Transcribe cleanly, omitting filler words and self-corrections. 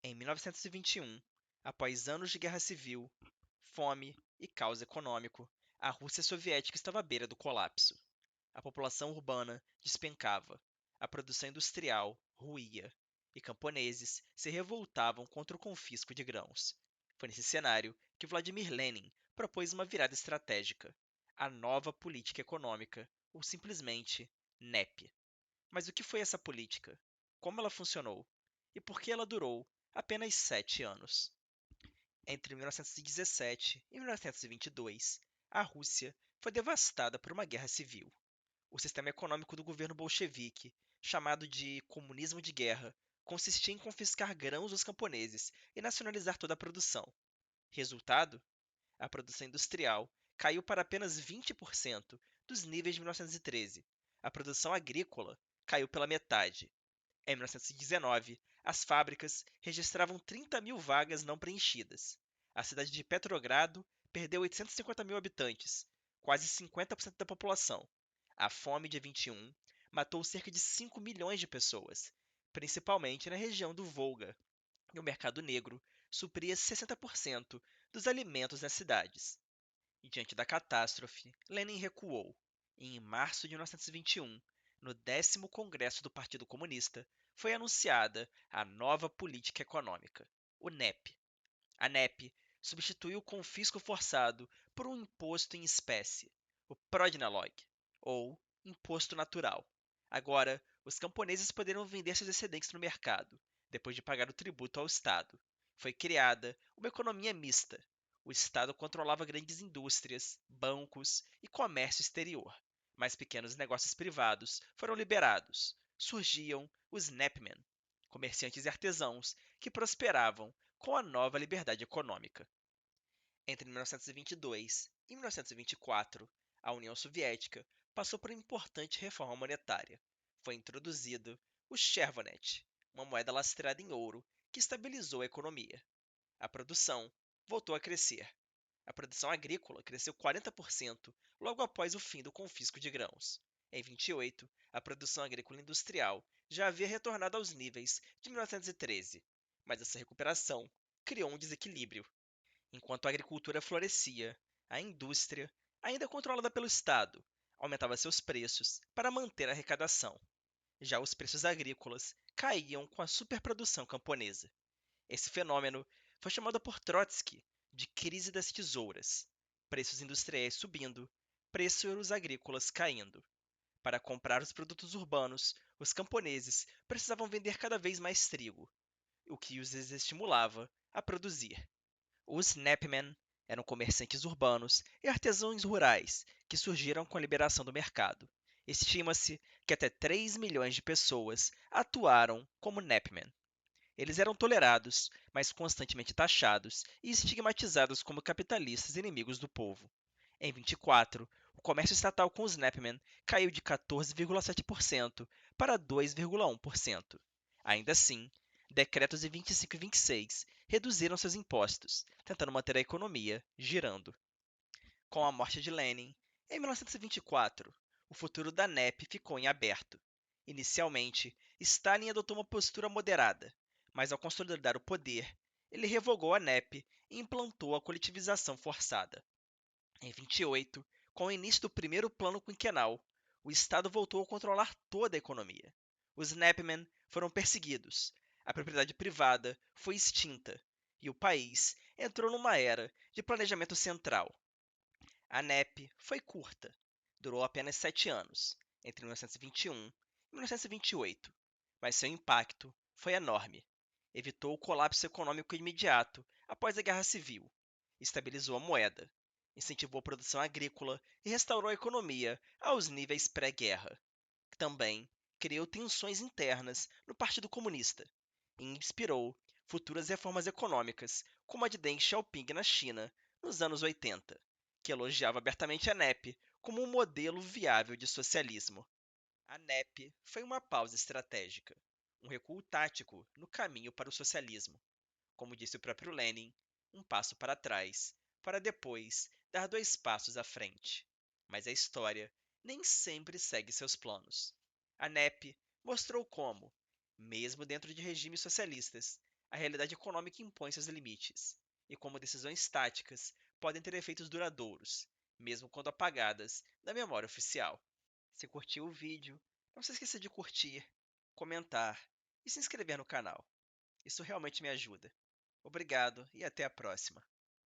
Em 1921, após anos de guerra civil, fome e caos econômico, a Rússia soviética estava à beira do colapso. A população urbana despencava, a produção industrial ruía, e camponeses se revoltavam contra o confisco de grãos. Foi nesse cenário que Vladimir Lenin propôs uma virada estratégica, a nova política econômica, ou simplesmente NEP. Mas o que foi essa política? Como ela funcionou? E por que ela durou apenas 7 anos? Entre 1917 e 1922, a Rússia foi devastada por uma guerra civil. O sistema econômico do governo bolchevique, chamado de comunismo de guerra, consistia em confiscar grãos dos camponeses e nacionalizar toda a produção. Resultado? A produção industrial caiu para apenas 20% dos níveis de 1913. A produção agrícola caiu pela metade. Em 1919, as fábricas registravam 30 mil vagas não preenchidas. A cidade de Petrogrado perdeu 850 mil habitantes, quase 50% da população. A fome de 21 matou cerca de 5 milhões de pessoas, principalmente na região do Volga, e o mercado negro supria 60% dos alimentos nas cidades. E diante da catástrofe, Lenin recuou. E em março de 1921, no 10º Congresso do Partido Comunista, foi anunciada a nova política econômica, o NEP. A NEP substituiu o confisco forçado por um imposto em espécie, o Prodnalog, ou Imposto Natural. Agora, os camponeses poderiam vender seus excedentes no mercado, depois de pagar o tributo ao Estado. Foi criada uma economia mista. O Estado controlava grandes indústrias, bancos e comércio exterior, mas pequenos negócios privados foram liberados. Surgiam os NEPmen, comerciantes e artesãos que prosperavam com a nova liberdade econômica. Entre 1922 e 1924, a União Soviética passou por uma importante reforma monetária. Foi introduzido o Chervonet, uma moeda lastreada em ouro que estabilizou a economia. A produção voltou a crescer. A produção agrícola cresceu 40% logo após o fim do confisco de grãos. Em 28, a produção agrícola industrial já havia retornado aos níveis de 1913, mas essa recuperação criou um desequilíbrio. Enquanto a agricultura florescia, a indústria, ainda controlada pelo Estado, aumentava seus preços para manter a arrecadação. Já os preços agrícolas caíam com a superprodução camponesa. Esse fenômeno foi chamado por Trotsky de crise das tesouras. Preços industriais subindo, preços agrícolas caindo. Para comprar os produtos urbanos, os camponeses precisavam vender cada vez mais trigo, o que os desestimulava a produzir. Os Napmen eram comerciantes urbanos e artesãos rurais que surgiram com a liberação do mercado. Estima-se que até 3 milhões de pessoas atuaram como Napmen. Eles eram tolerados, mas constantemente taxados e estigmatizados como capitalistas inimigos do povo. Em 24, o comércio estatal com os Napmen caiu de 14,7% para 2,1%. Ainda assim, decretos de 25 e 26 reduziram seus impostos, tentando manter a economia girando. Com a morte de Lenin, em 1924, o futuro da NEP ficou em aberto. Inicialmente, Stalin adotou uma postura moderada, mas ao consolidar o poder, ele revogou a NEP e implantou a coletivização forçada. Em 28, com o início do primeiro plano quinquenal, o Estado voltou a controlar toda a economia. Os Napmen foram perseguidos, a propriedade privada foi extinta e o país entrou numa era de planejamento central. A NEP foi curta, durou apenas 7 anos, entre 1921 e 1928, mas seu impacto foi enorme. Evitou o colapso econômico imediato após a Guerra Civil, estabilizou a moeda, incentivou a produção agrícola e restaurou a economia aos níveis pré-guerra. Também criou tensões internas no Partido Comunista e inspirou futuras reformas econômicas, como a de Deng Xiaoping na China nos anos 80, que elogiava abertamente a NEP como um modelo viável de socialismo. A NEP foi uma pausa estratégica, um recuo tático no caminho para o socialismo. Como disse o próprio Lenin, um passo para trás, para depois dar 2 passos à frente. Mas a história nem sempre segue seus planos. A NEP mostrou como, mesmo dentro de regimes socialistas, A realidade econômica impõe seus limites, e como decisões táticas podem ter efeitos duradouros, mesmo quando apagadas da memória oficial. Se curtiu o vídeo, não se esqueça de curtir, comentar e se inscrever no canal. Isso realmente me ajuda. Obrigado e até a próxima.